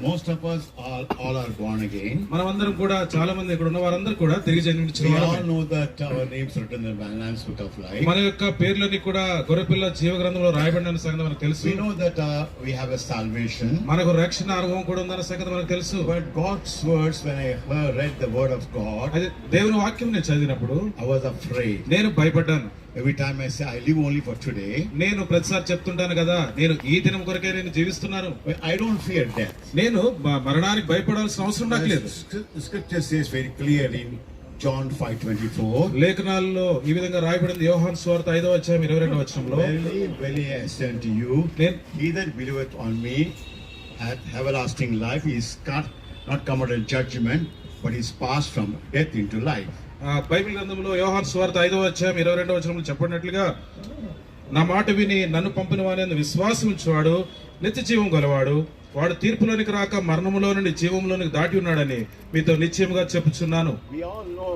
Most of us all are born again. మనమందరం కూడా చాలా మంది ఇక్కడ ఉన్న వారందరూ కూడా తిరిగి జన్మించిన We వారమే. all know that our names are written in the Lamb's Book of Life. మన యొక్క పేర్లన్నీ కూడా గొర్రెపిల్ల జీవ గ్రంథంలో రాయబడిన సంగతి మనకు తెలుసు. We know that we have a salvation. మనకు రక్షణ అనుభవం కూడా ఉందన్న సంగతి మనకు తెలుసు. But God's words, when I read the word of God, అదే దేవుని వాక్యం నేను చదివినప్పుడు I was afraid. నేను భయపడ్డాను. Every time I say I live only for today, నేను ప్రతిసారి చెప్తుంటాను కదా, నేను ఈ దినం కొరకే నేను జీవిస్తున్నాను. I don't fear death. నేను మరణానికి భయపడాల్సిన అవసరం నాకు లేదు. The scripture says very clearly in John 5:24. లేఖనాల్లో ఈ విధంగా రాయబడింది. యోహాను సువార్త 5వ అధ్యాయం 22వ వచనంలో, Verily, verily I say unto you, he that believeth on me hath everlasting life. He is not come out of judgment, but is passed from death into life. Bible గ్రంథంలో యోహాను సువార్త 5వ అధ్యాయం 22వ వచనంలో చెప్పినట్లుగా, నా మాట విని నన్ను పంపిన వాని విశ్వాసం ఉంచువాడు నిత్య జీవం గలవాడు, వాడు తీర్పులోనికి రాక మరణములో నుండి జీవంలోనికి దాటి ఉన్నాడని మీతో నిశ్చయముగా చెప్పుచున్నాను. We all know